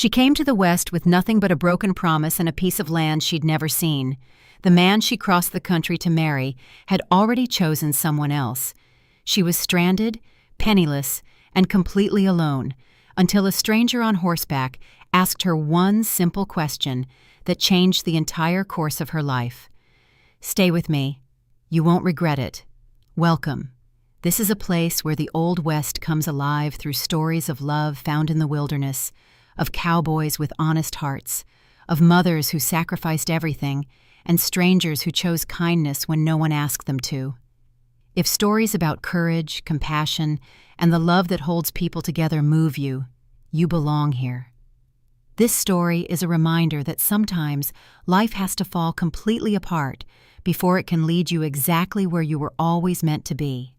She came to the West with nothing but a broken promise and a piece of land she'd never seen. The man she crossed the country to marry had already chosen someone else. She was stranded, penniless, and completely alone, until a stranger on horseback asked her one simple question that changed the entire course of her life. "Stay with me. You won't regret it. Welcome. This is a place where the Old West comes alive through stories of love found in the wilderness, of cowboys with honest hearts, of mothers who sacrificed everything, and strangers who chose kindness when no one asked them to. If stories about courage, compassion, and the love that holds people together move you, you belong here." This story is a reminder that sometimes life has to fall completely apart before it can lead you exactly where you were always meant to be,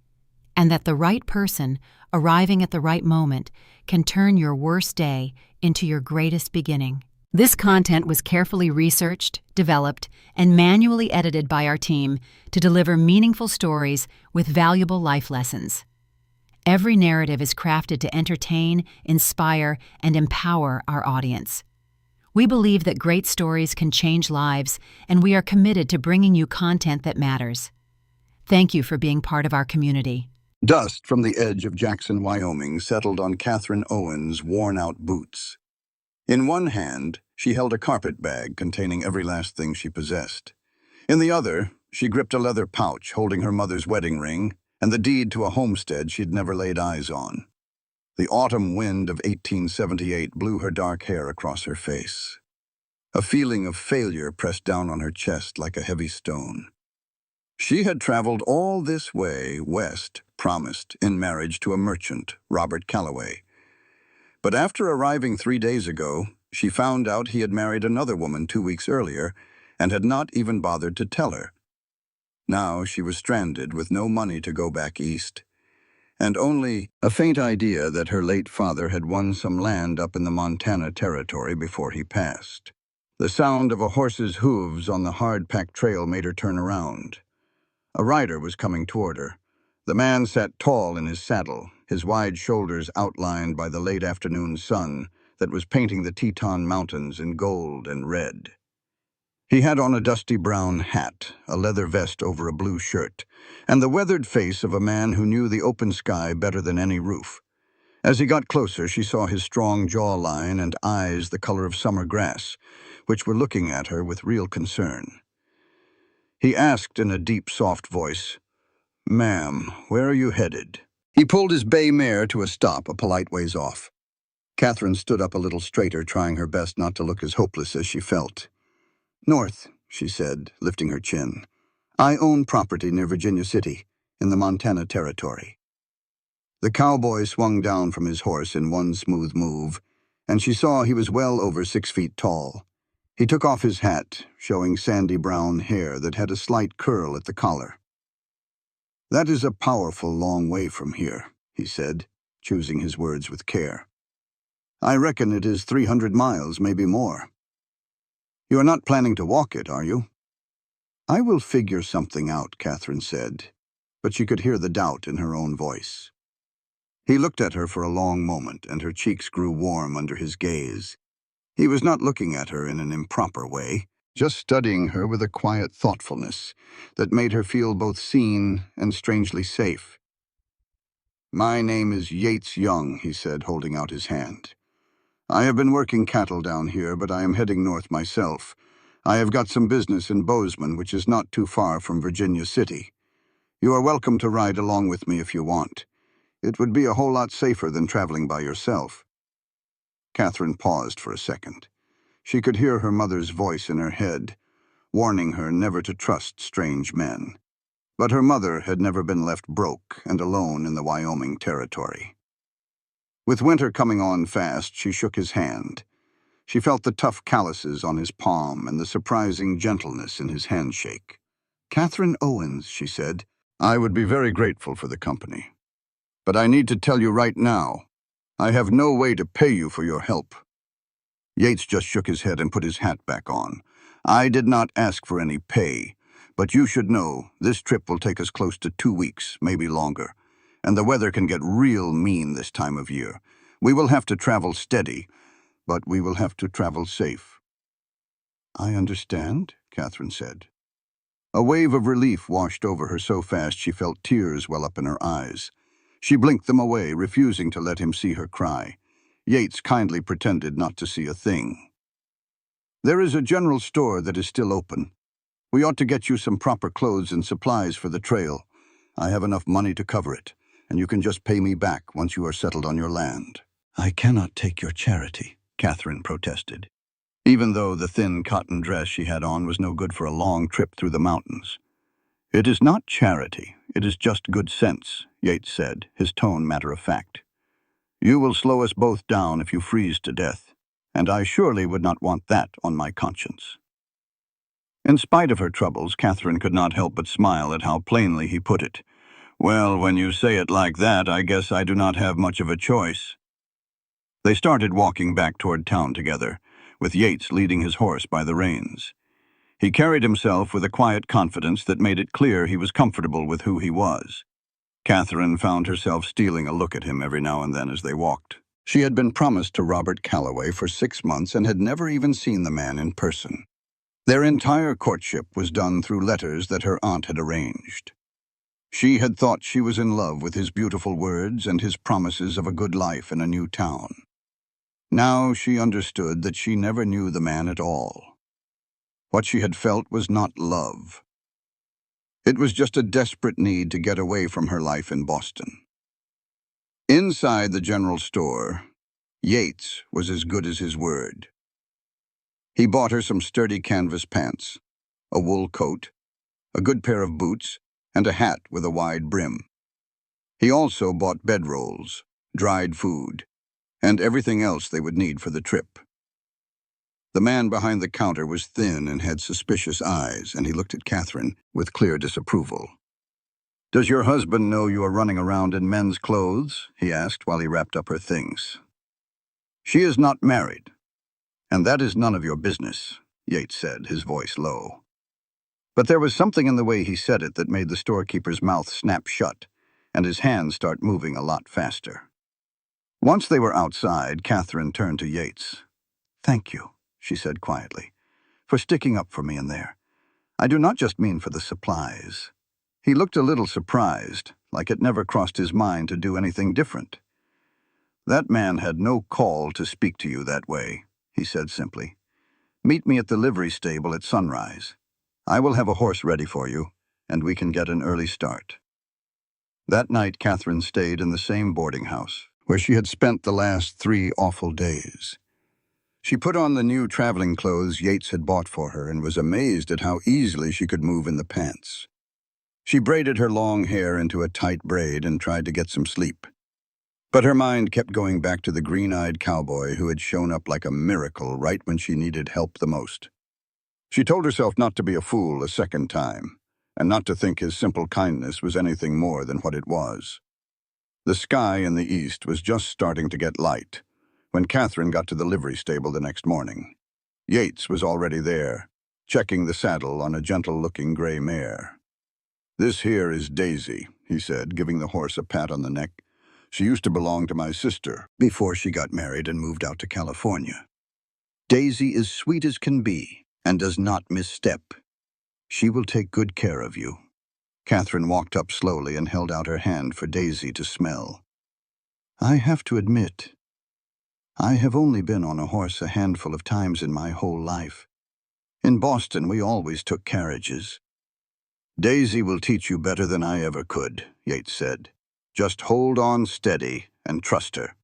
and that the right person, arriving at the right moment, can turn your worst day into your greatest beginning. This content was carefully researched, developed, and manually edited by our team to deliver meaningful stories with valuable life lessons. Every narrative is crafted to entertain, inspire, and empower our audience. We believe that great stories can change lives, and we are committed to bringing you content that matters. Thank you for being part of our community. Dust from the edge of Jackson, Wyoming, settled on Catherine Owen's worn-out boots. In one hand, she held a carpet bag containing every last thing she possessed. In the other, she gripped a leather pouch holding her mother's wedding ring and the deed to a homestead she'd never laid eyes on. The autumn wind of 1878 blew her dark hair across her face. A feeling of failure pressed down on her chest like a heavy stone. She had traveled all this way west, promised in marriage to a merchant, Robert Calloway. But after arriving 3 days ago, she found out he had married another woman 2 weeks earlier and had not even bothered to tell her. Now she was stranded with no money to go back east, and only a faint idea that her late father had won some land up in the Montana Territory before he passed. The sound of a horse's hooves on the hard-packed trail made her turn around. A rider was coming toward her. The man sat tall in his saddle, his wide shoulders outlined by the late afternoon sun that was painting the Teton Mountains in gold and red. He had on a dusty brown hat, a leather vest over a blue shirt, and the weathered face of a man who knew the open sky better than any roof. As he got closer, she saw his strong jawline and eyes the color of summer grass, which were looking at her with real concern. He asked in a deep, soft voice, "Ma'am, where are you headed?" He pulled his bay mare to a stop a polite ways off. Catherine stood up a little straighter, trying her best not to look as hopeless as she felt. "North," she said, lifting her chin. "I own property near Virginia City, in the Montana Territory." The cowboy swung down from his horse in one smooth move, and she saw he was well over 6 feet tall. He took off his hat, showing sandy brown hair that had a slight curl at the collar. "That is a powerful long way from here," he said, choosing his words with care. "I reckon it is 300 miles, maybe more. You are not planning to walk it, are you?" "I will figure something out," Catherine said, but she could hear the doubt in her own voice. He looked at her for a long moment, and her cheeks grew warm under his gaze. He was not looking at her in an improper way, just studying her with a quiet thoughtfulness that made her feel both seen and strangely safe. "My name is Yates Young," he said, holding out his hand. "I have been working cattle down here, but I am heading north myself. I have got some business in Bozeman, which is not too far from Virginia City. You are welcome to ride along with me if you want. It would be a whole lot safer than traveling by yourself." Catherine paused for a second. She could hear her mother's voice in her head, warning her never to trust strange men. But her mother had never been left broke and alone in the Wyoming Territory. With winter coming on fast, she shook his hand. She felt the tough calluses on his palm and the surprising gentleness in his handshake. "Catherine Owens," she said, "I would be very grateful for the company. But I need to tell you right now, I have no way to pay you for your help." Yates just shook his head and put his hat back on. "I did not ask for any pay, but you should know this trip will take us close to 2 weeks, maybe longer, and the weather can get real mean this time of year. We will have to travel steady, but we will have to travel safe." "I understand," Catherine said. A wave of relief washed over her so fast she felt tears well up in her eyes. She blinked them away, refusing to let him see her cry. Yates kindly pretended not to see a thing. "There is a general store that is still open. We ought to get you some proper clothes and supplies for the trail. I have enough money to cover it, and you can just pay me back once you are settled on your land." "I cannot take your charity," Catherine protested, even though the thin cotton dress she had on was no good for a long trip through the mountains. "It is not charity, it is just good sense," Yates said, his tone matter-of-fact. "You will slow us both down if you freeze to death, and I surely would not want that on my conscience." In spite of her troubles, Catherine could not help but smile at how plainly he put it. "Well, when you say it like that, I guess I do not have much of a choice." They started walking back toward town together, with Yates leading his horse by the reins. He carried himself with a quiet confidence that made it clear he was comfortable with who he was. Catherine found herself stealing a look at him every now and then as they walked. She had been promised to Robert Calloway for 6 months and had never even seen the man in person. Their entire courtship was done through letters that her aunt had arranged. She had thought she was in love with his beautiful words and his promises of a good life in a new town. Now she understood that she never knew the man at all. What she had felt was not love. It was just a desperate need to get away from her life in Boston. Inside the general store, Yates was as good as his word. He bought her some sturdy canvas pants, a wool coat, a good pair of boots, and a hat with a wide brim. He also bought bedrolls, dried food, and everything else they would need for the trip. The man behind the counter was thin and had suspicious eyes, and he looked at Catherine with clear disapproval. "Does your husband know you are running around in men's clothes?" he asked while he wrapped up her things. "She is not married, and that is none of your business," Yates said, his voice low. But there was something in the way he said it that made the storekeeper's mouth snap shut, and his hands start moving a lot faster. Once they were outside, Catherine turned to Yates. "Thank you," she said quietly, "for sticking up for me in there. I do not just mean for the supplies." He looked a little surprised, like it never crossed his mind to do anything different. "That man had no call to speak to you that way," he said simply. "Meet me at the livery stable at sunrise. I will have a horse ready for you, and we can get an early start." That night, Catherine stayed in the same boarding house, where she had spent the last 3 awful days. She put on the new traveling clothes Yates had bought for her and was amazed at how easily she could move in the pants. She braided her long hair into a tight braid and tried to get some sleep. But her mind kept going back to the green-eyed cowboy who had shown up like a miracle right when she needed help the most. She told herself not to be a fool a second time, and not to think his simple kindness was anything more than what it was. The sky in the east was just starting to get light when Catherine got to the livery stable the next morning. Yates was already there, checking the saddle on a gentle-looking gray mare. "This here is Daisy," he said, giving the horse a pat on the neck. "She used to belong to my sister before she got married and moved out to California. Daisy is sweet as can be and does not misstep. She will take good care of you." Catherine walked up slowly and held out her hand for Daisy to smell. "I have to admit, I have only been on a horse a handful of times in my whole life. In Boston, we always took carriages." "Daisy will teach you better than I ever could," Yates said. "Just hold on steady and trust her.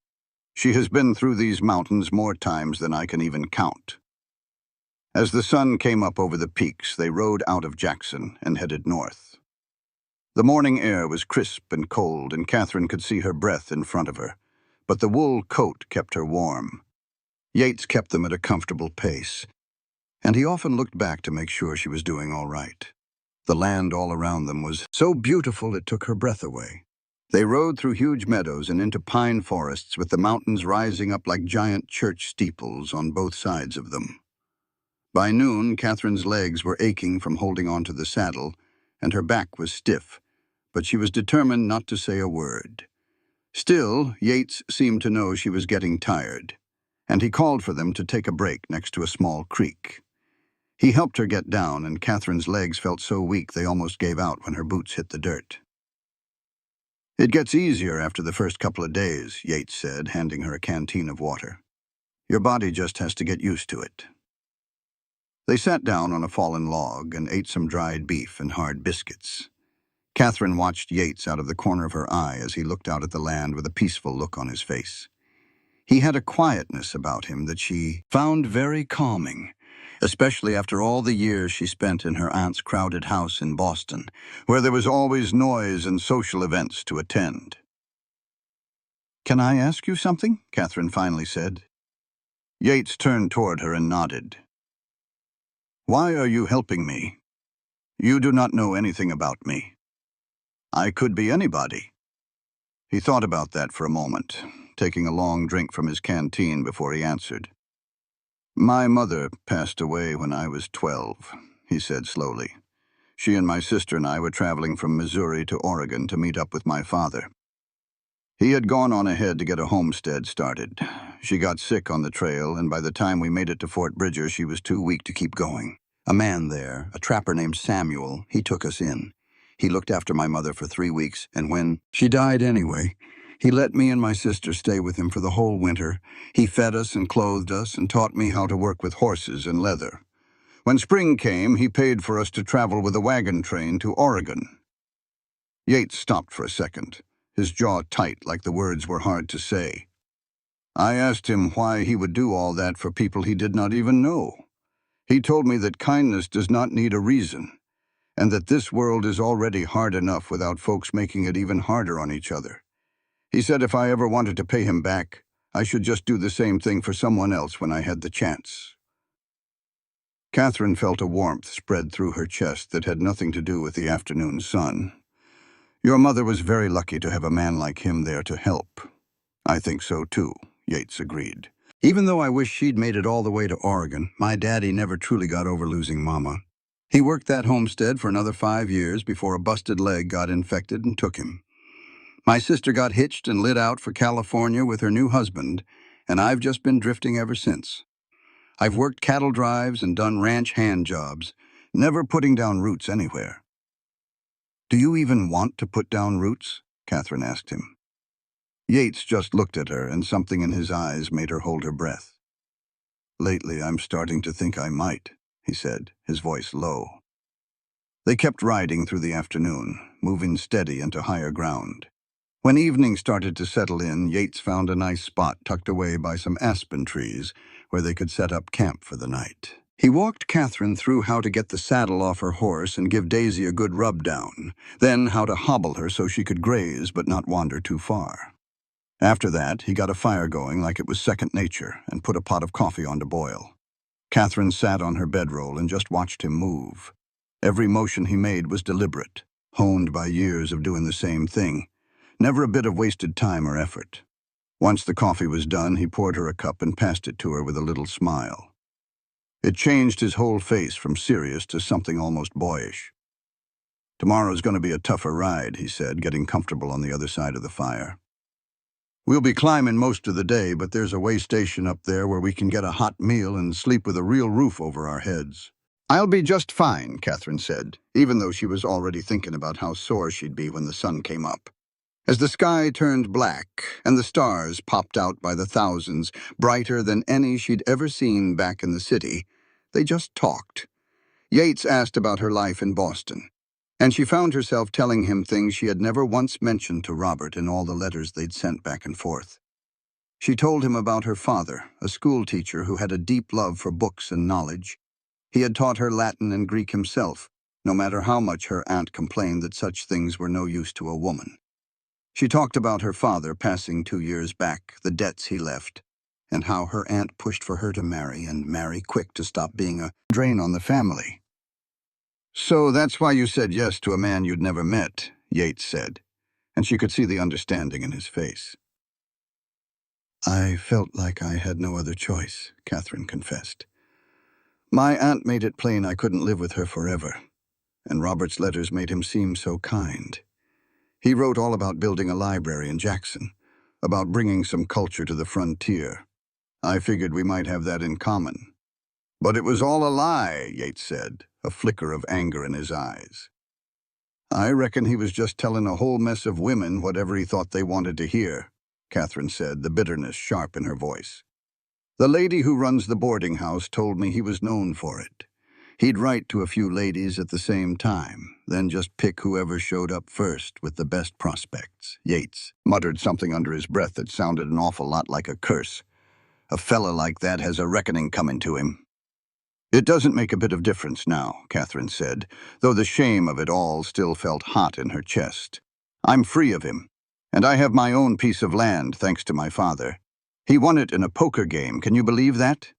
She has been through these mountains more times than I can even count." As the sun came up over the peaks, they rode out of Jackson and headed north. The morning air was crisp and cold, and Catherine could see her breath in front of her, but the wool coat kept her warm. Yates kept them at a comfortable pace, and he often looked back to make sure she was doing all right. The land all around them was so beautiful it took her breath away. They rode through huge meadows and into pine forests with the mountains rising up like giant church steeples on both sides of them. By noon, Catherine's legs were aching from holding onto the saddle, and her back was stiff, but she was determined not to say a word. Still, Yates seemed to know she was getting tired, and he called for them to take a break next to a small creek. He helped her get down, and Catherine's legs felt so weak they almost gave out when her boots hit the dirt. "It gets easier after the first couple of days," Yates said, handing her a canteen of water. "Your body just has to get used to it." They sat down on a fallen log and ate some dried beef and hard biscuits. Catherine watched Yates out of the corner of her eye as he looked out at the land with a peaceful look on his face. He had a quietness about him that she found very calming, especially after all the years she spent in her aunt's crowded house in Boston, where there was always noise and social events to attend. "Can I ask you something?" Catherine finally said. Yates turned toward her and nodded. "Why are you helping me? You do not know anything about me. I could be anybody." He thought about that for a moment, taking a long drink from his canteen before he answered. "My mother passed away when I was 12, he said slowly. She and my sister and I were traveling from Missouri to Oregon to meet up with my father. He had gone on ahead to get a homestead started. She got sick on the trail, and by the time we made it to Fort Bridger, she was too weak to keep going. A man there, a trapper named Samuel, he took us in. He looked after my mother for 3 weeks, and when she died anyway, he let me and my sister stay with him for the whole winter. He fed us and clothed us and taught me how to work with horses and leather. When spring came, he paid for us to travel with a wagon train to Oregon." Yates stopped for a second, his jaw tight like the words were hard to say. "I asked him why he would do all that for people he did not even know. He told me that kindness does not need a reason, and that this world is already hard enough without folks making it even harder on each other. He said if I ever wanted to pay him back, I should just do the same thing for someone else when I had the chance." Catherine felt a warmth spread through her chest that had nothing to do with the afternoon sun. "Your mother was very lucky to have a man like him there to help." "I think so too," Yates agreed. "Even though I wish she'd made it all the way to Oregon, my daddy never truly got over losing Mama. He worked that homestead for another 5 years before a busted leg got infected and took him. My sister got hitched and lit out for California with her new husband, and I've just been drifting ever since. I've worked cattle drives and done ranch hand jobs, never putting down roots anywhere." "Do you even want to put down roots?" Catherine asked him. Yates just looked at her, and something in his eyes made her hold her breath. "Lately, I'm starting to think I might," he said, his voice low. They kept riding through the afternoon, moving steady into higher ground. When evening started to settle in, Yates found a nice spot tucked away by some aspen trees where they could set up camp for the night. He walked Catherine through how to get the saddle off her horse and give Daisy a good rub down, then how to hobble her so she could graze but not wander too far. After that, he got a fire going like it was second nature and put a pot of coffee on to boil. Catherine sat on her bedroll and just watched him move. Every motion he made was deliberate, honed by years of doing the same thing. Never a bit of wasted time or effort. Once the coffee was done, he poured her a cup and passed it to her with a little smile. It changed his whole face from serious to something almost boyish. "Tomorrow's going to be a tougher ride," he said, getting comfortable on the other side of the fire. "We'll be climbing most of the day, but there's a way station up there where we can get a hot meal and sleep with a real roof over our heads." "I'll be just fine," Catherine said, even though she was already thinking about how sore she'd be when the sun came up. As the sky turned black and the stars popped out by the thousands, brighter than any she'd ever seen back in the city, they just talked. Yates asked about her life in Boston, and she found herself telling him things she had never once mentioned to Robert in all the letters they'd sent back and forth. She told him about her father, a school teacher who had a deep love for books and knowledge. He had taught her Latin and Greek himself, no matter how much her aunt complained that such things were no use to a woman. She talked about her father passing 2 years back, the debts he left, and how her aunt pushed for her to marry, and marry quick to stop being a drain on the family. "So that's why you said yes to a man you'd never met," Yates said, and she could see the understanding in his face. "I felt like I had no other choice," Catherine confessed. "My aunt made it plain I couldn't live with her forever, and Robert's letters made him seem so kind. He wrote all about building a library in Jackson, about bringing some culture to the frontier. I figured we might have that in common. But it was all a lie, Yates said, a flicker of anger in his eyes. I reckon he was just telling a whole mess of women whatever he thought they wanted to hear, Catherine said, the bitterness sharp in her voice. The lady who runs the boarding house told me he was known for it. He'd write to a few ladies at the same time, then just pick whoever showed up first with the best prospects. Yates muttered something under his breath that sounded an awful lot like a curse. A fella like that has a reckoning coming to him. It doesn't make a bit of difference now, Catherine said, though the shame of it all still felt hot in her chest. I'm free of him, and I have my own piece of land thanks to my father. He won it in a poker game, can you believe that?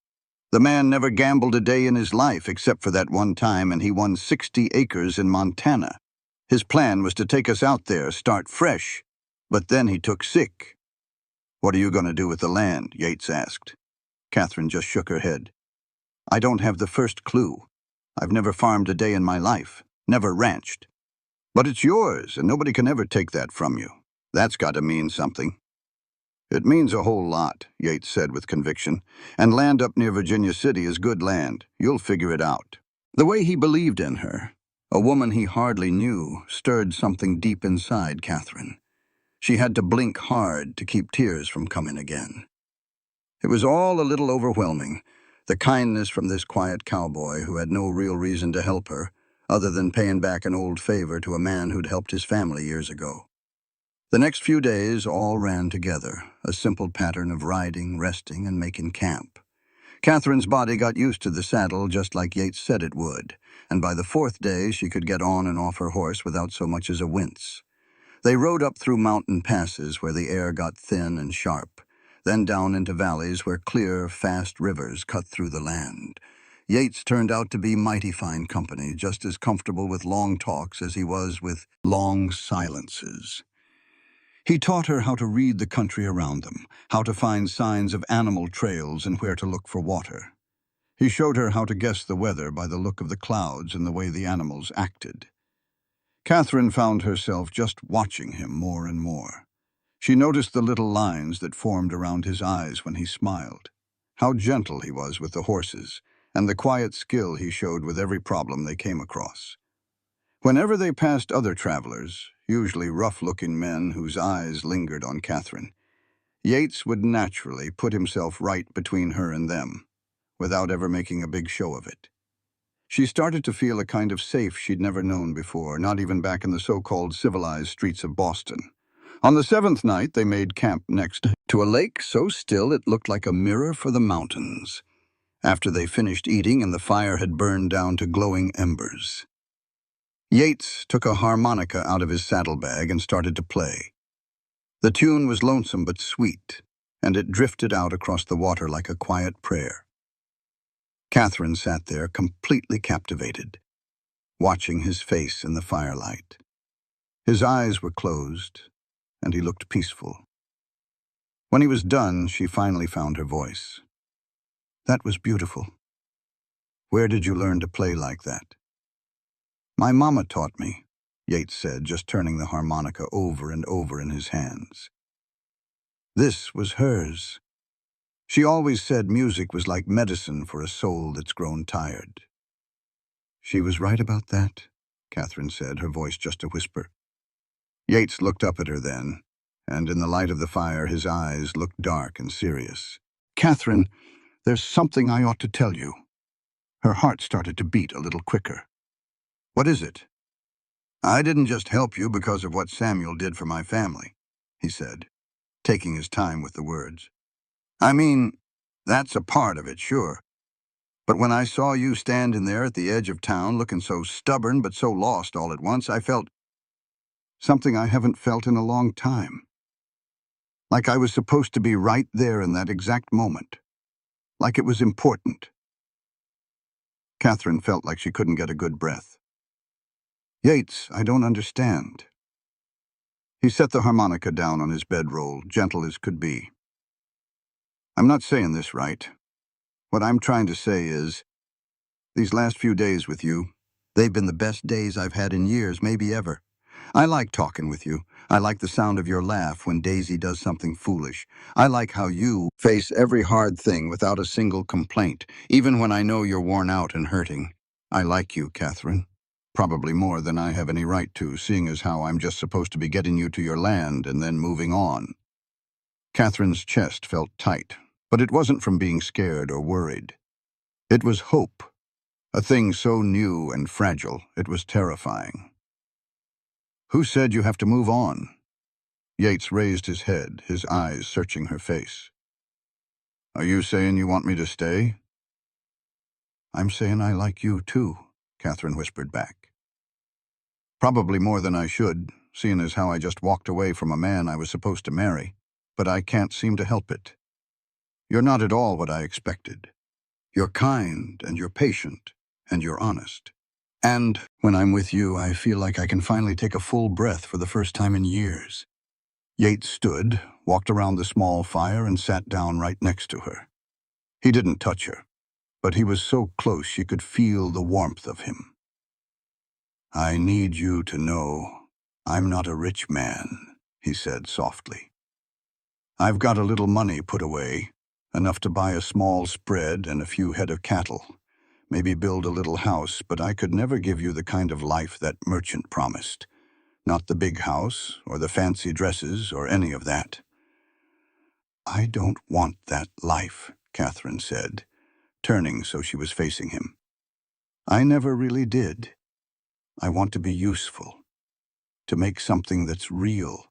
The man never gambled a day in his life except for that one time, and he won 60 acres in Montana. His plan was to take us out there, start fresh, but then he took sick. What are you going to do with the land? Yates asked. Catherine just shook her head. I don't have the first clue. I've never farmed a day in my life, never ranched. But it's yours, and nobody can ever take that from you. That's got to mean something. It means a whole lot, Yates said with conviction, and land up near Virginia City is good land. You'll figure it out. The way he believed in her, a woman he hardly knew, stirred something deep inside Catherine. She had to blink hard to keep tears from coming again. It was all a little overwhelming, the kindness from this quiet cowboy who had no real reason to help her, other than paying back an old favor to a man who'd helped his family years ago. The next few days all ran together, a simple pattern of riding, resting, and making camp. Catherine's body got used to the saddle just like Yates said it would, and by the fourth day she could get on and off her horse without so much as a wince. They rode up through mountain passes where the air got thin and sharp, then down into valleys where clear, fast rivers cut through the land. Yates turned out to be mighty fine company, just as comfortable with long talks as he was with long silences. He taught her how to read the country around them, how to find signs of animal trails and where to look for water. He showed her how to guess the weather by the look of the clouds and the way the animals acted. Catherine found herself just watching him more and more. She noticed the little lines that formed around his eyes when he smiled, how gentle he was with the horses, and the quiet skill he showed with every problem they came across. Whenever they passed other travelers, usually rough-looking men whose eyes lingered on Catherine, Yates would naturally put himself right between her and them, without ever making a big show of it. She started to feel a kind of safe she'd never known before, not even back in the so-called civilized streets of Boston. On the seventh night, they made camp next to a lake so still it looked like a mirror for the mountains. After they finished eating and the fire had burned down to glowing embers, Yates took a harmonica out of his saddlebag and started to play. The tune was lonesome but sweet, and it drifted out across the water like a quiet prayer. Catherine sat there completely captivated, watching his face in the firelight. His eyes were closed, and he looked peaceful. When he was done, she finally found her voice. That was beautiful. Where did you learn to play like that? My mama taught me, Yates said, just turning the harmonica over and over in his hands. This was hers. She always said music was like medicine for a soul that's grown tired. She was right about that, Catherine said, her voice just a whisper. Yates looked up at her then, and in the light of the fire his eyes looked dark and serious. Catherine, there's something I ought to tell you. Her heart started to beat a little quicker. What is it? I didn't just help you because of what Samuel did for my family, he said, taking his time with the words. I mean, that's a part of it, sure. But when I saw you standing there at the edge of town looking so stubborn but so lost all at once, I felt something I haven't felt in a long time. Like I was supposed to be right there in that exact moment. Like it was important. Catherine felt like she couldn't get a good breath. Yates, I don't understand. He set the harmonica down on his bedroll, gentle as could be. I'm not saying this right. What I'm trying to say is, these last few days with you, they've been the best days I've had in years, maybe ever. I like talking with you. I like the sound of your laugh when Daisy does something foolish. I like how you face every hard thing without a single complaint, even when I know you're worn out and hurting. I like you, Catherine. Probably more than I have any right to, seeing as how I'm just supposed to be getting you to your land and then moving on. Catherine's chest felt tight, but it wasn't from being scared or worried. It was hope, a thing so new and fragile, it was terrifying. Who said you have to move on? Yates raised his head, his eyes searching her face. Are you saying you want me to stay? I'm saying I like you too, Catherine whispered back. Probably more than I should, seeing as how I just walked away from a man I was supposed to marry, but I can't seem to help it. You're not at all what I expected. You're kind, and you're patient, and you're honest. And when I'm with you, I feel like I can finally take a full breath for the first time in years. Yates stood, walked around the small fire, and sat down right next to her. He didn't touch her, but he was so close she could feel the warmth of him. I need you to know I'm not a rich man, he said softly. I've got a little money put away, enough to buy a small spread and a few head of cattle, maybe build a little house, but I could never give you the kind of life that merchant promised. Not the big house, or the fancy dresses, or any of that. I don't want that life, Catherine said, turning so she was facing him. I never really did. I want to be useful, to make something that's real.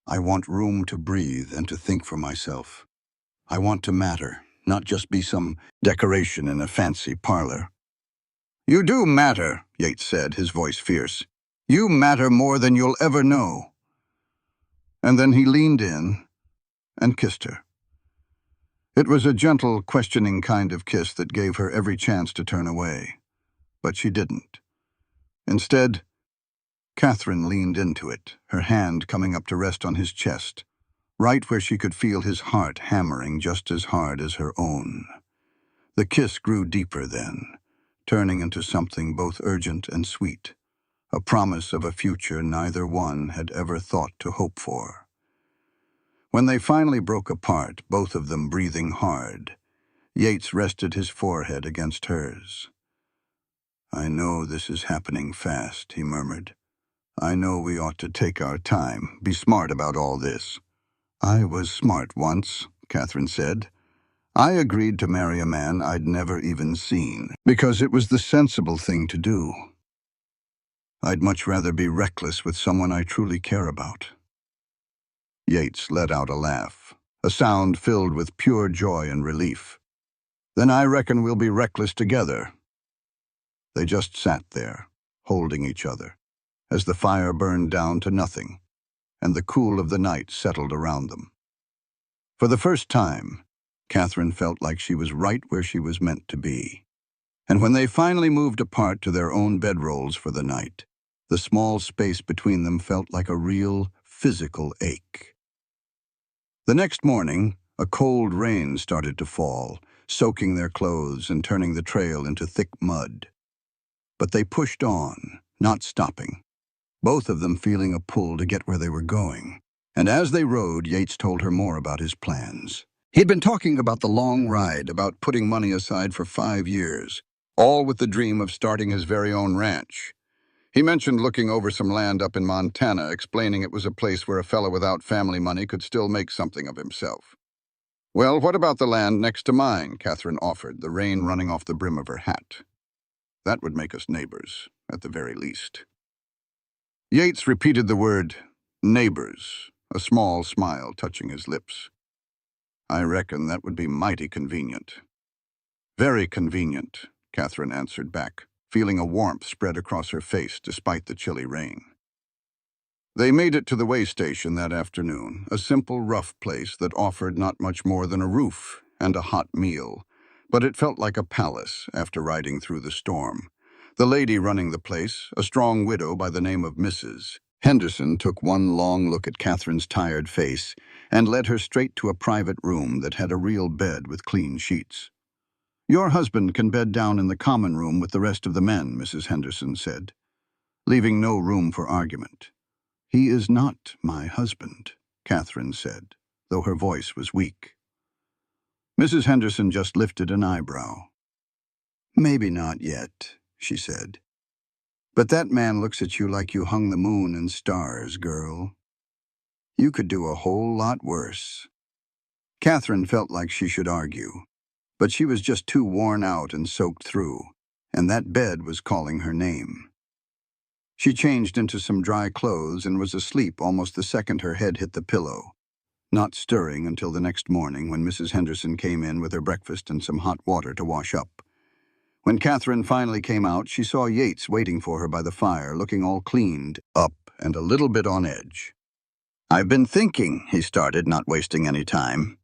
I want room to breathe and to think for myself. I want to matter, not just be some decoration in a fancy parlor. You do matter, Yates said, his voice fierce. You matter more than you'll ever know. And then he leaned in and kissed her. It was a gentle, questioning kind of kiss that gave her every chance to turn away. But she didn't. Instead, Catherine leaned into it, her hand coming up to rest on his chest, right where she could feel his heart hammering just as hard as her own. The kiss grew deeper then, turning into something both urgent and sweet, a promise of a future neither one had ever thought to hope for. When they finally broke apart, both of them breathing hard, Yates rested his forehead against hers. I know this is happening fast, he murmured. I know we ought to take our time, be smart about all this. I was smart once, Catherine said. I agreed to marry a man I'd never even seen, because it was the sensible thing to do. I'd much rather be reckless with someone I truly care about. Yates let out a laugh, a sound filled with pure joy and relief. Then I reckon we'll be reckless together. They just sat there, holding each other, as the fire burned down to nothing, and the cool of the night settled around them. For the first time, Catherine felt like she was right where she was meant to be. And when they finally moved apart to their own bedrolls for the night, the small space between them felt like a real, physical ache. The next morning, a cold rain started to fall, soaking their clothes and turning the trail into thick mud. But they pushed on, not stopping, both of them feeling a pull to get where they were going. And as they rode, Yates told her more about his plans. He'd been talking about the long ride, about putting money aside for 5 years, all with the dream of starting his very own ranch. He mentioned looking over some land up in Montana, explaining it was a place where a fellow without family money could still make something of himself. Well, what about the land next to mine? Catherine offered, the rain running off the brim of her hat. That would make us neighbors, at the very least. Yates repeated the word, neighbors, a small smile touching his lips. I reckon that would be mighty convenient. Very convenient, Catherine answered back, feeling a warmth spread across her face despite the chilly rain. They made it to the way station that afternoon, a simple, rough place that offered not much more than a roof and a hot meal, but it felt like a palace after riding through the storm. The lady running the place, a strong widow by the name of Mrs. Henderson, took one long look at Catherine's tired face and led her straight to a private room that had a real bed with clean sheets. Your husband can bed down in the common room with the rest of the men, Mrs. Henderson said. leaving no room for argument. "He is not my husband," Catherine said, though her voice was weak. Mrs. Henderson just lifted an eyebrow. "Maybe not yet," she said. "But that man looks at you like you hung the moon and stars, girl. You could do a whole lot worse." Catherine felt like she should argue, but she was just too worn out and soaked through, and that bed was calling her name. She changed into some dry clothes and was asleep almost the second her head hit the pillow, not stirring until the next morning when Mrs. Henderson came in with her breakfast and some hot water to wash up. When Catherine finally came out, she saw Yates waiting for her by the fire, looking all cleaned up and a little bit on edge. "I've been thinking," he started, not wasting any time.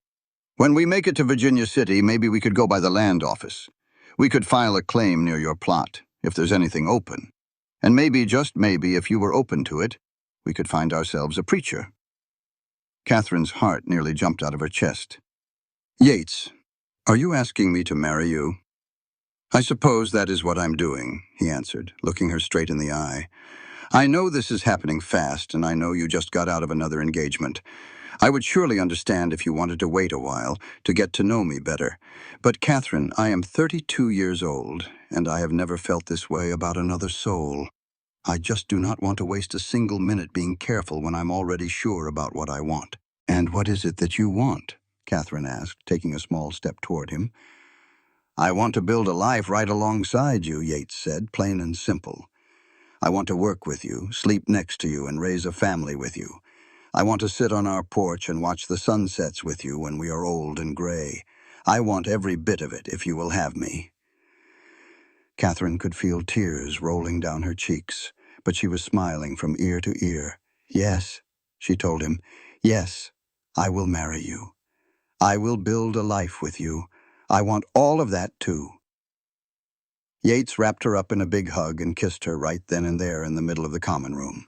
"When we make it to Virginia City, maybe we could go by the land office. We could file a claim near your plot, if there's anything open. And maybe, just maybe, if you were open to it, we could find ourselves a preacher." Catherine's heart nearly jumped out of her chest. "Yates, are you asking me to marry you?" "I suppose that is what I'm doing," he answered, looking her straight in the eye. "I know this is happening fast, and I know you just got out of another engagement. I would surely understand if you wanted to wait a while to get to know me better. But, Catherine, I am 32 years old, and I have never felt this way about another soul. I just do not want to waste a single minute being careful when I'm already sure about what I want." "And what is it that you want?" Catherine asked, taking a small step toward him. "I want to build a life right alongside you," Yates said, plain and simple. "I want to work with you, sleep next to you, and raise a family with you. I want to sit on our porch and watch the sunsets with you when we are old and gray. I want every bit of it, if you will have me." Catherine could feel tears rolling down her cheeks, but she was smiling from ear to ear. "Yes," she told him. "Yes, I will marry you. I will build a life with you. I want all of that, too." Yates wrapped her up in a big hug and kissed her right then and there in the middle of the common room.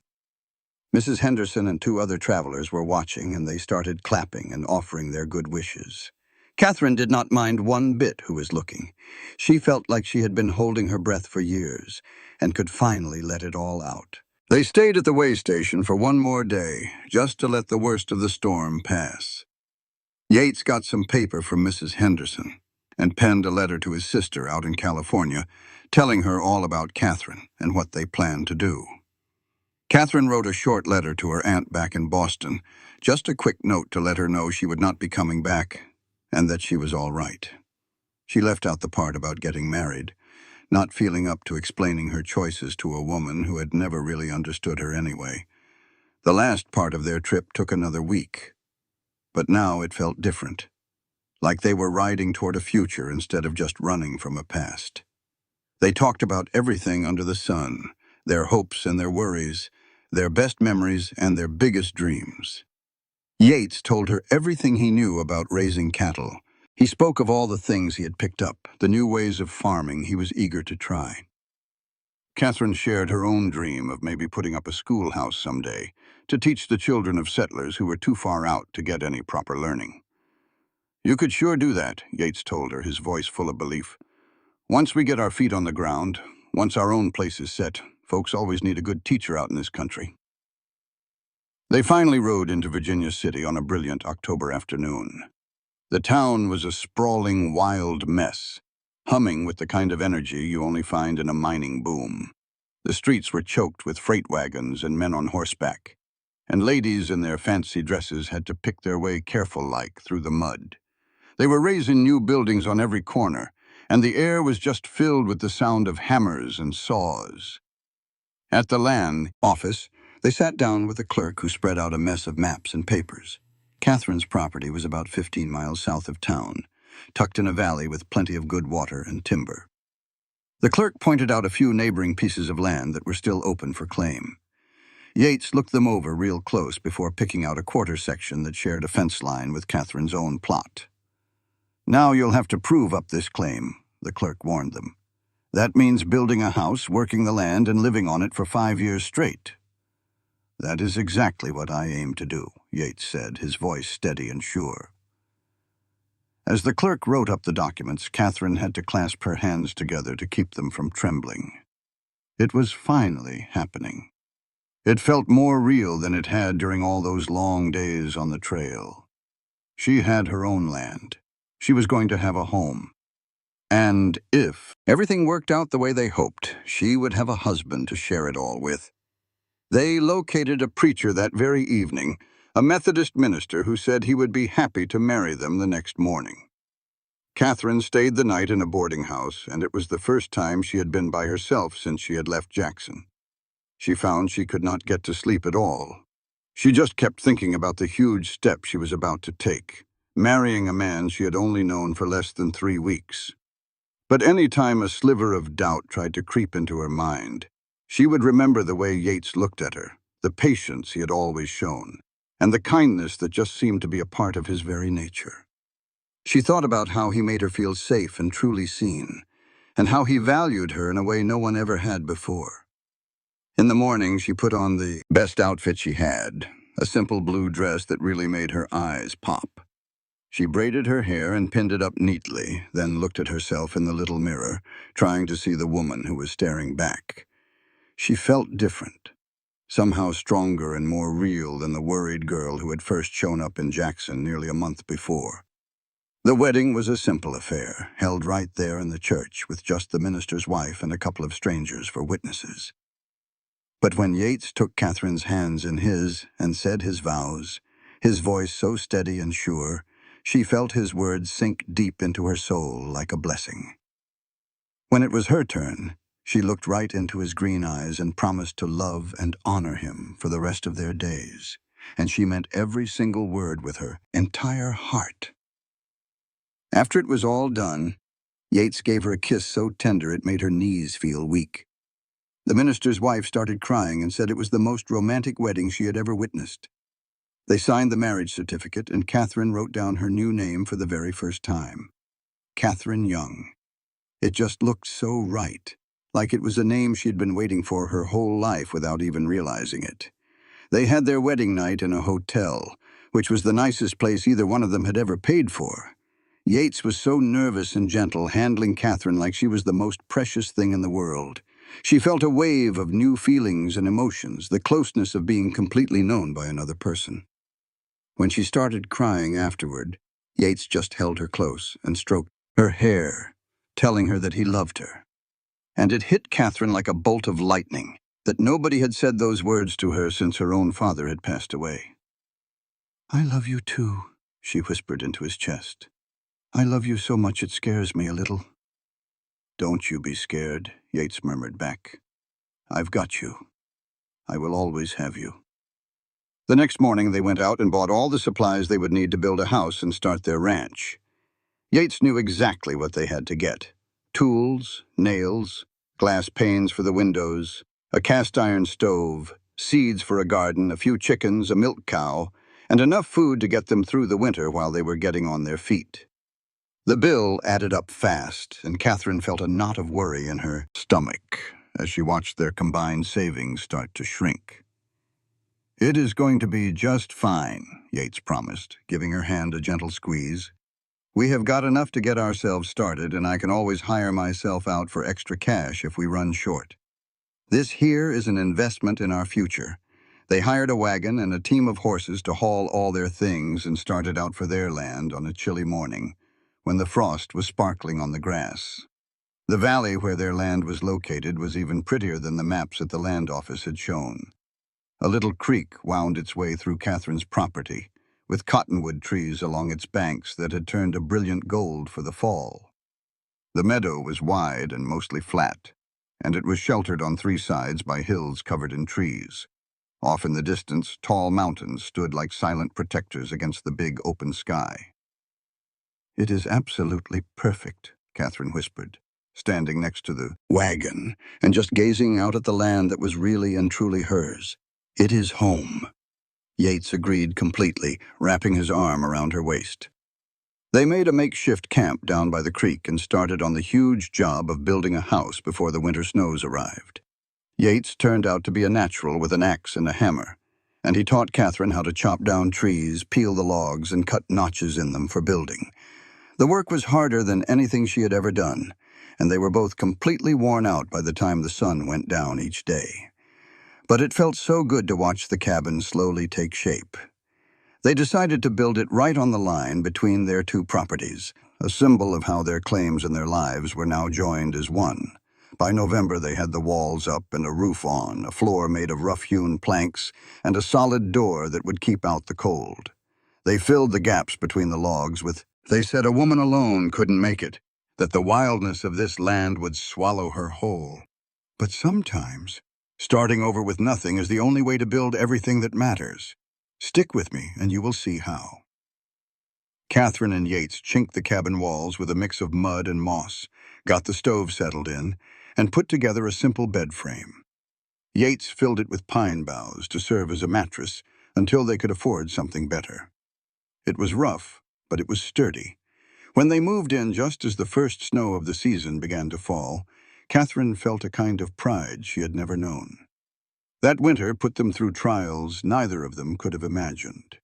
Mrs. Henderson and two other travelers were watching, and they started clapping and offering their good wishes. Catherine did not mind one bit who was looking. She felt like she had been holding her breath for years and could finally let it all out. They stayed at the way station for one more day, just to let the worst of the storm pass. Yates got some paper from Mrs. Henderson and penned a letter to his sister out in California, telling her all about Catherine and what they planned to do. Catherine wrote a short letter to her aunt back in Boston, just a quick note to let her know she would not be coming back, and that she was all right. She left out the part about getting married, not feeling up to explaining her choices to a woman who had never really understood her anyway. The last part of their trip took another week, but now it felt different, like they were riding toward a future instead of just running from a past. They talked about everything under the sun, their hopes and their worries, their best memories and their biggest dreams. Yates told her everything he knew about raising cattle. He spoke of all the things he had picked up, the new ways of farming he was eager to try. Catherine shared her own dream of maybe putting up a schoolhouse someday to teach the children of settlers who were too far out to get any proper learning. "You could sure do that," Yates told her, his voice full of belief. "Once we get our feet on the ground, once our own place is set, folks always need a good teacher out in this country." They finally rode into Virginia City on a brilliant October afternoon. The town was a sprawling, wild mess, humming with the kind of energy you only find in a mining boom. The streets were choked with freight wagons and men on horseback, and ladies in their fancy dresses had to pick their way careful-like through the mud. They were raising new buildings on every corner, and the air was just filled with the sound of hammers and saws. At the land office, they sat down with a clerk who spread out a mess of maps and papers. Catherine's property was about 15 miles south of town, tucked in a valley with plenty of good water and timber. The clerk pointed out a few neighboring pieces of land that were still open for claim. Yates looked them over real close before picking out a quarter section that shared a fence line with Catherine's own plot. "Now you'll have to prove up this claim," the clerk warned them. "That means building a house, working the land, and living on it for 5 years straight." "That is exactly what I aim to do," Yates said, his voice steady and sure. As the clerk wrote up the documents, Catherine had to clasp her hands together to keep them from trembling. It was finally happening. It felt more real than it had during all those long days on the trail. She had her own land. She was going to have a home. And if everything worked out the way they hoped, she would have a husband to share it all with. They located a preacher that very evening, a Methodist minister who said he would be happy to marry them the next morning. Catherine stayed the night in a boarding house, and it was the first time she had been by herself since she had left Jackson. She found she could not get to sleep at all. She just kept thinking about the huge step she was about to take, marrying a man she had only known for less than 3 weeks. But any time a sliver of doubt tried to creep into her mind, she would remember the way Yates looked at her, the patience he had always shown, and the kindness that just seemed to be a part of his very nature. She thought about how he made her feel safe and truly seen, and how he valued her in a way no one ever had before. In the morning, she put on the best outfit she had, a simple blue dress that really made her eyes pop. She braided her hair and pinned it up neatly, then looked at herself in the little mirror, trying to see the woman who was staring back. She felt different, somehow stronger and more real than the worried girl who had first shown up in Jackson nearly a month before. The wedding was a simple affair, held right there in the church with just the minister's wife and a couple of strangers for witnesses. But when Yates took Catherine's hands in his and said his vows, his voice so steady and sure, she felt his words sink deep into her soul like a blessing. When it was her turn, she looked right into his green eyes and promised to love and honor him for the rest of their days, and she meant every single word with her entire heart. After it was all done, Yates gave her a kiss so tender it made her knees feel weak. The minister's wife started crying and said it was the most romantic wedding she had ever witnessed. They signed the marriage certificate, and Catherine wrote down her new name for the very first time. Catherine Young. It just looked so right, like it was a name she'd been waiting for her whole life without even realizing it. They had their wedding night in a hotel, which was the nicest place either one of them had ever paid for. Yates was so nervous and gentle, handling Catherine like she was the most precious thing in the world. She felt a wave of new feelings and emotions, the closeness of being completely known by another person. When she started crying afterward, Yates just held her close and stroked her hair, telling her that he loved her. And it hit Catherine like a bolt of lightning, that nobody had said those words to her since her own father had passed away. "I love you too," she whispered into his chest. "I love you so much it scares me a little." "Don't you be scared," Yates murmured back. "I've got you. I will always have you." The next morning they went out and bought all the supplies they would need to build a house and start their ranch. Yates knew exactly what they had to get: tools, nails, glass panes for the windows, a cast-iron stove, seeds for a garden, a few chickens, a milk cow, and enough food to get them through the winter while they were getting on their feet. The bill added up fast, and Catherine felt a knot of worry in her stomach as she watched their combined savings start to shrink. "It is going to be just fine," Yates promised, giving her hand a gentle squeeze. "We have got enough to get ourselves started, and I can always hire myself out for extra cash if we run short. This here is an investment in our future." They hired a wagon and a team of horses to haul all their things and started out for their land on a chilly morning, when the frost was sparkling on the grass. The valley where their land was located was even prettier than the maps at the land office had shown. A little creek wound its way through Catherine's property, with cottonwood trees along its banks that had turned a brilliant gold for the fall. The meadow was wide and mostly flat, and it was sheltered on 3 sides by hills covered in trees. Off in the distance, tall mountains stood like silent protectors against the big open sky. "It is absolutely perfect," Catherine whispered, standing next to the wagon and just gazing out at the land that was really and truly hers. "It is home." Yates agreed completely, wrapping his arm around her waist. They made a makeshift camp down by the creek and started on the huge job of building a house before the winter snows arrived. Yates turned out to be a natural with an axe and a hammer, and he taught Catherine how to chop down trees, peel the logs, and cut notches in them for building. The work was harder than anything she had ever done, and they were both completely worn out by the time the sun went down each day. But it felt so good to watch the cabin slowly take shape. They decided to build it right on the line between their two properties, a symbol of how their claims and their lives were now joined as one. By November, they had the walls up and a roof on, a floor made of rough-hewn planks, and a solid door that would keep out the cold. They filled the gaps between the logs with, they said a woman alone couldn't make it, that the wildness of this land would swallow her whole. But sometimes, starting over with nothing is the only way to build everything that matters. Stick with me, and you will see how. Catherine and Yates chinked the cabin walls with a mix of mud and moss, got the stove settled in, and put together a simple bed frame. Yates filled it with pine boughs to serve as a mattress until they could afford something better. It was rough, but it was sturdy. When they moved in just as the first snow of the season began to fall, Catherine felt a kind of pride she had never known. That winter put them through trials neither of them could have imagined.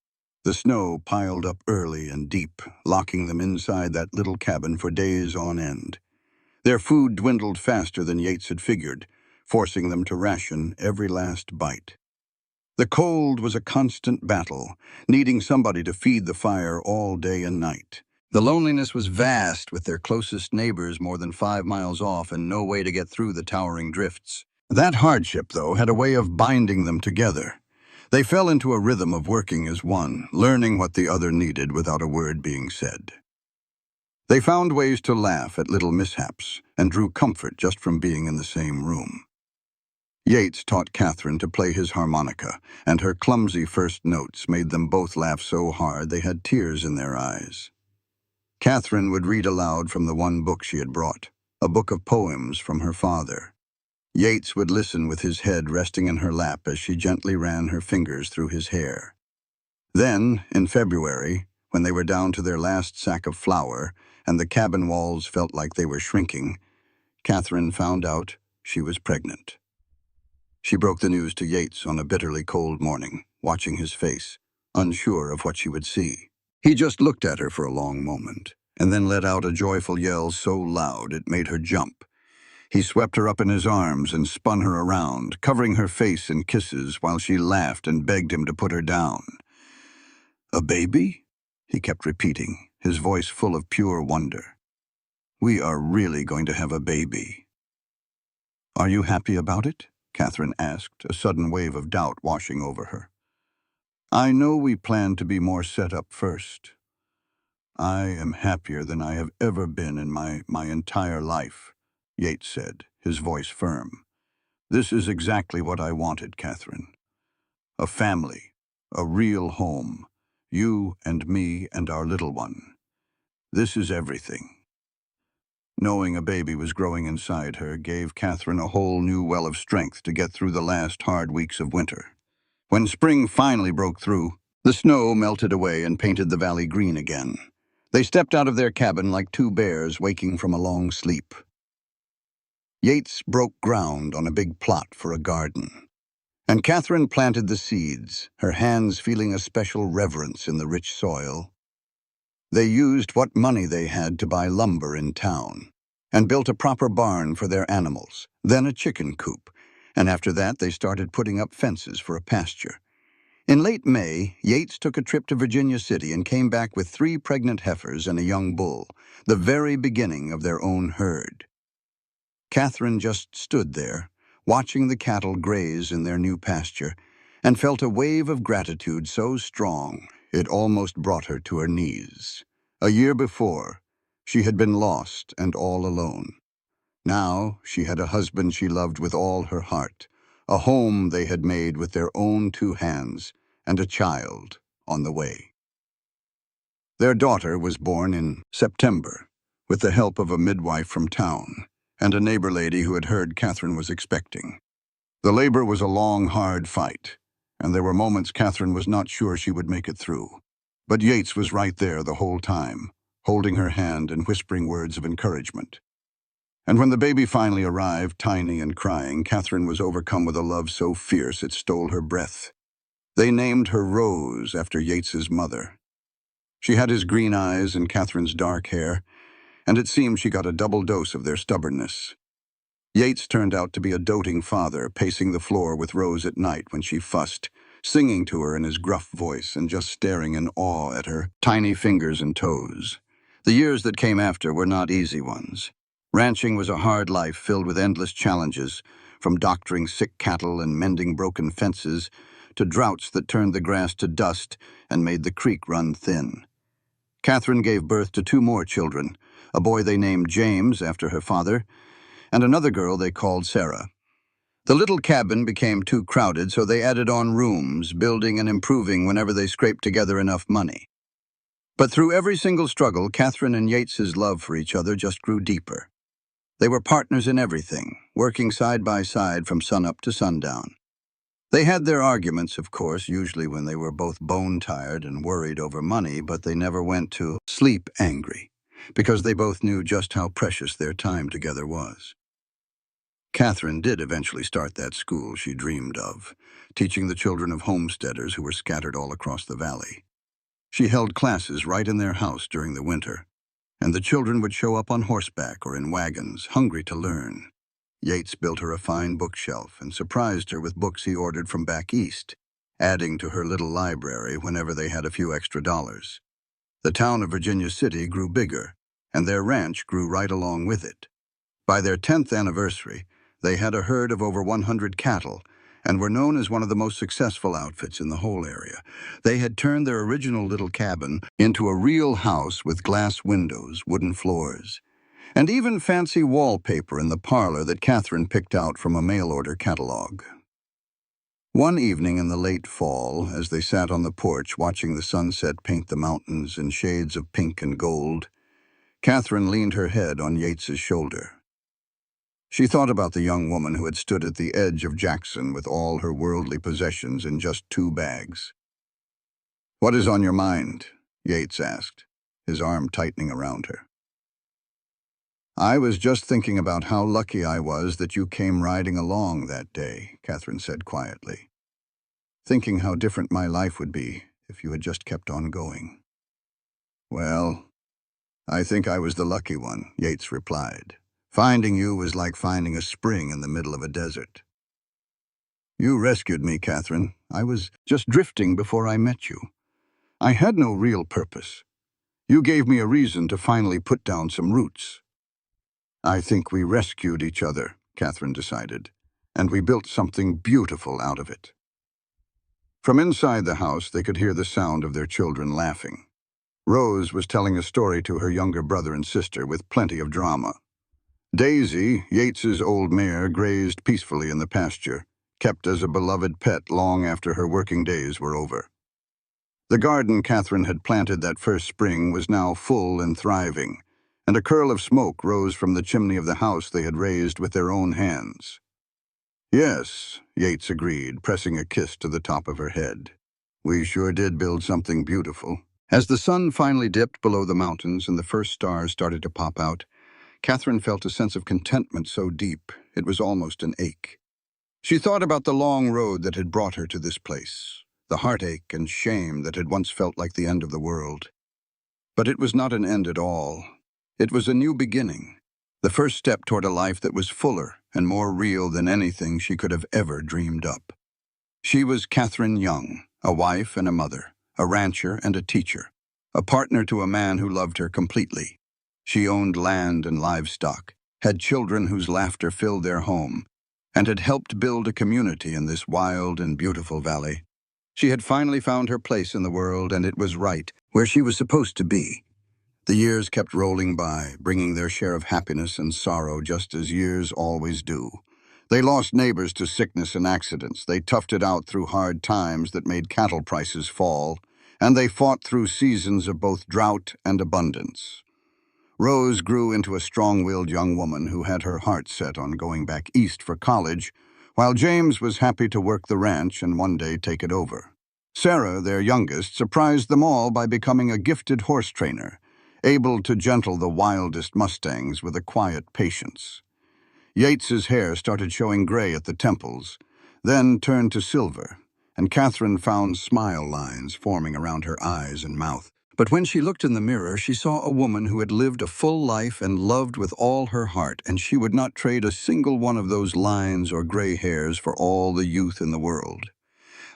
The snow piled up early and deep, locking them inside that little cabin for days on end. Their food dwindled faster than Yates had figured, forcing them to ration every last bite. The cold was a constant battle, needing somebody to feed the fire all day and night. The loneliness was vast, with their closest neighbors more than 5 miles off and no way to get through the towering drifts. That hardship, though, had a way of binding them together. They fell into a rhythm of working as one, learning what the other needed without a word being said. They found ways to laugh at little mishaps and drew comfort just from being in the same room. Yates taught Catherine to play his harmonica, and her clumsy first notes made them both laugh so hard they had tears in their eyes. Catherine would read aloud from the one book she had brought, a book of poems from her father. Yates would listen with his head resting in her lap as she gently ran her fingers through his hair. Then, in February, when they were down to their last sack of flour and the cabin walls felt like they were shrinking, Catherine found out she was pregnant. She broke the news to Yates on a bitterly cold morning, watching his face, unsure of what she would see. He just looked at her for a long moment, and then let out a joyful yell so loud it made her jump. He swept her up in his arms and spun her around, covering her face in kisses while she laughed and begged him to put her down. "A baby?" he kept repeating, his voice full of pure wonder. "We are really going to have a baby." "Are you happy about it?" Catherine asked, a sudden wave of doubt washing over her. "I know we planned to be more set up first. I am happier than I have ever been in my entire life," Yates said, his voice firm. "This is exactly what I wanted, Catherine. A family, a real home, you and me and our little one. This is everything." Knowing a baby was growing inside her gave Catherine a whole new well of strength to get through the last hard weeks of winter. When spring finally broke through, the snow melted away and painted the valley green again. They stepped out of their cabin like two bears waking from a long sleep. Yates broke ground on a big plot for a garden, and Catherine planted the seeds, her hands feeling a special reverence in the rich soil. They used what money they had to buy lumber in town, and built a proper barn for their animals, then a chicken coop, and after that they started putting up fences for a pasture. In late May, Yates took a trip to Virginia City and came back with 3 pregnant heifers and a young bull, the very beginning of their own herd. Catherine just stood there, watching the cattle graze in their new pasture, and felt a wave of gratitude so strong it almost brought her to her knees. A year before, she had been lost and all alone. Now she had a husband she loved with all her heart, a home they had made with their own 2 hands, and a child on the way. Their daughter was born in September, with the help of a midwife from town, and a neighbor lady who had heard Catherine was expecting. The labor was a long, hard fight, and there were moments Catherine was not sure she would make it through. But Yates was right there the whole time, holding her hand and whispering words of encouragement. And when the baby finally arrived, tiny and crying, Catherine was overcome with a love so fierce it stole her breath. They named her Rose after Yates's mother. She had his green eyes and Catherine's dark hair, and it seemed she got a double dose of their stubbornness. Yates turned out to be a doting father, pacing the floor with Rose at night when she fussed, singing to her in his gruff voice and just staring in awe at her tiny fingers and toes. The years that came after were not easy ones. Ranching was a hard life filled with endless challenges, from doctoring sick cattle and mending broken fences to droughts that turned the grass to dust and made the creek run thin. Catherine gave birth to 2 more children, a boy they named James after her father, and another girl they called Sarah. The little cabin became too crowded, so they added on rooms, building and improving whenever they scraped together enough money. But through every single struggle, Catherine and Yates's love for each other just grew deeper. They were partners in everything, working side by side from sunup to sundown. They had their arguments, of course, usually when they were both bone-tired and worried over money, but they never went to sleep angry, because they both knew just how precious their time together was. Catherine did eventually start that school she dreamed of, teaching the children of homesteaders who were scattered all across the valley. She held classes right in their house during the winter, and the children would show up on horseback or in wagons, hungry to learn. Yates built her a fine bookshelf and surprised her with books he ordered from back east, adding to her little library whenever they had a few extra dollars. The town of Virginia City grew bigger, and their ranch grew right along with it. By their 10th anniversary, they had a herd of over 100 cattle and were known as one of the most successful outfits in the whole area. They had turned their original little cabin into a real house with glass windows, wooden floors, and even fancy wallpaper in the parlor that Catherine picked out from a mail-order catalog. One evening in the late fall, as they sat on the porch watching the sunset paint the mountains in shades of pink and gold, Catherine leaned her head on Yates's shoulder. She thought about the young woman who had stood at the edge of Jackson with all her worldly possessions in just 2 bags. "What is on your mind?" Yates asked, his arm tightening around her. "I was just thinking about how lucky I was that you came riding along that day," Catherine said quietly. "Thinking how different my life would be if you had just kept on going." "Well, I think I was the lucky one," Yates replied. "Finding you was like finding a spring in the middle of a desert." "You rescued me, Catherine. I was just drifting before I met you. I had no real purpose. You gave me a reason to finally put down some roots." "I think we rescued each other," Catherine decided, "and we built something beautiful out of it." From inside the house, they could hear the sound of their children laughing. Rose was telling a story to her younger brother and sister with plenty of drama. Daisy, Yates's old mare, grazed peacefully in the pasture, kept as a beloved pet long after her working days were over. The garden Catherine had planted that first spring was now full and thriving, and a curl of smoke rose from the chimney of the house they had raised with their own hands. "Yes," Yates agreed, pressing a kiss to the top of her head. "We sure did build something beautiful." As the sun finally dipped below the mountains and the first stars started to pop out, Catherine felt a sense of contentment so deep it was almost an ache. She thought about the long road that had brought her to this place, the heartache and shame that had once felt like the end of the world. But it was not an end at all. It was a new beginning, the first step toward a life that was fuller and more real than anything she could have ever dreamed up. She was Catherine Young, a wife and a mother, a rancher and a teacher, a partner to a man who loved her completely. She owned land and livestock, had children whose laughter filled their home, and had helped build a community in this wild and beautiful valley. She had finally found her place in the world, and it was right, where she was supposed to be. The years kept rolling by, bringing their share of happiness and sorrow just as years always do. They lost neighbors to sickness and accidents. They toughed it out through hard times that made cattle prices fall, and they fought through seasons of both drought and abundance. Rose grew into a strong-willed young woman who had her heart set on going back east for college, while James was happy to work the ranch and one day take it over. Sarah, their youngest, surprised them all by becoming a gifted horse trainer, able to gentle the wildest mustangs with a quiet patience. Yates's hair started showing gray at the temples, then turned to silver, and Catherine found smile lines forming around her eyes and mouth. But when she looked in the mirror, she saw a woman who had lived a full life and loved with all her heart, and she would not trade a single one of those lines or gray hairs for all the youth in the world.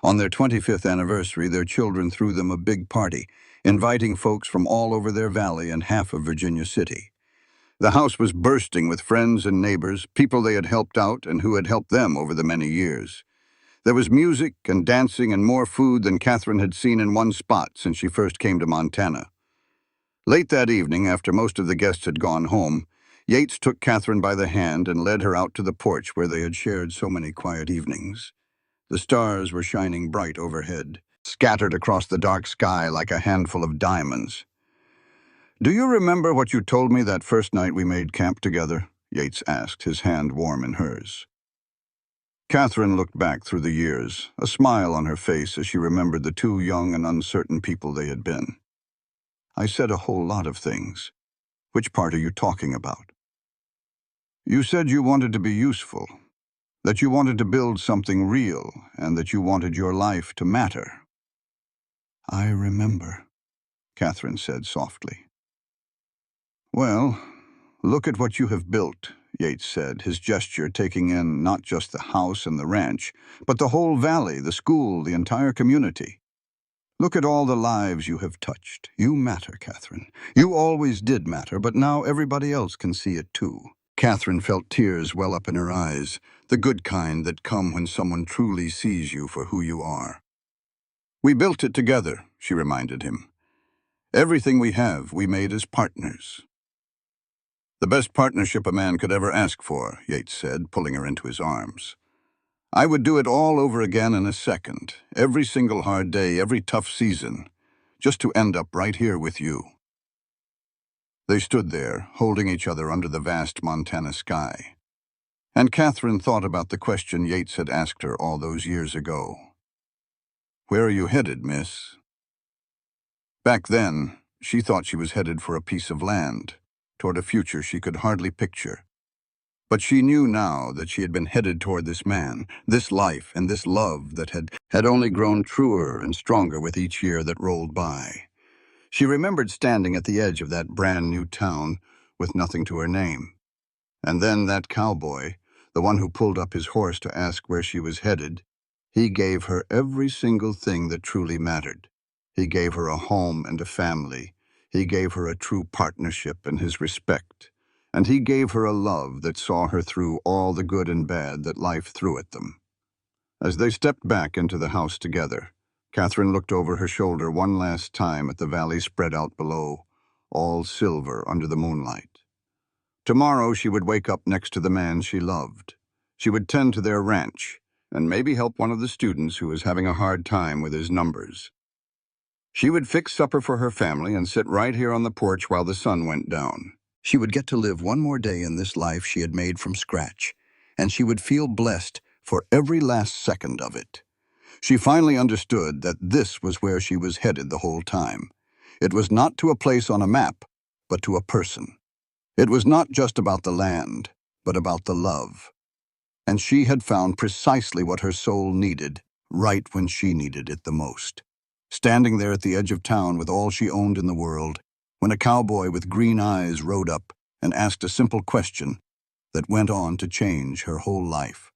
On their 25th anniversary, their children threw them a big party, inviting folks from all over their valley and half of Virginia City. The house was bursting with friends and neighbors, people they had helped out and who had helped them over the many years. There was music and dancing and more food than Catherine had seen in one spot since she first came to Montana. Late that evening, after most of the guests had gone home, Yates took Catherine by the hand and led her out to the porch where they had shared so many quiet evenings. The stars were shining bright overhead, scattered across the dark sky like a handful of diamonds. "Do you remember what you told me that first night we made camp together?" Yates asked, his hand warm in hers. Catherine looked back through the years, a smile on her face as she remembered the two young and uncertain people they had been. "I said a whole lot of things. Which part are you talking about?" "You said you wanted to be useful, that you wanted to build something real, and that you wanted your life to matter." "I remember," Catherine said softly. "Well, look at what you have built," Yates said, his gesture taking in not just the house and the ranch, but the whole valley, the school, the entire community. "Look at all the lives you have touched. You matter, Catherine. You always did matter, but now everybody else can see it too." Catherine felt tears well up in her eyes, the good kind that come when someone truly sees you for who you are. "We built it together," she reminded him. "Everything we have, we made as partners." "The best partnership a man could ever ask for," Yates said, pulling her into his arms. "I would do it all over again in a second, every single hard day, every tough season, just to end up right here with you." They stood there, holding each other under the vast Montana sky. And Catherine thought about the question Yates had asked her all those years ago. "Where are you headed, miss?" Back then, she thought she was headed for a piece of land, toward a future she could hardly picture. But she knew now that she had been headed toward this man, this life, and this love that had only grown truer and stronger with each year that rolled by. She remembered standing at the edge of that brand new town with nothing to her name. And then that cowboy, the one who pulled up his horse to ask where she was headed, he gave her every single thing that truly mattered. He gave her a home and a family. He gave her a true partnership and his respect. And he gave her a love that saw her through all the good and bad that life threw at them. As they stepped back into the house together, Catherine looked over her shoulder one last time at the valley spread out below, all silver under the moonlight. Tomorrow she would wake up next to the man she loved. She would tend to their ranch, and maybe help one of the students who was having a hard time with his numbers. She would fix supper for her family and sit right here on the porch while the sun went down. She would get to live one more day in this life she had made from scratch, and she would feel blessed for every last second of it. She finally understood that this was where she was headed the whole time. It was not to a place on a map, but to a person. It was not just about the land, but about the love. And she had found precisely what her soul needed, right when she needed it the most. Standing there at the edge of town with all she owned in the world, when a cowboy with green eyes rode up and asked a simple question that went on to change her whole life.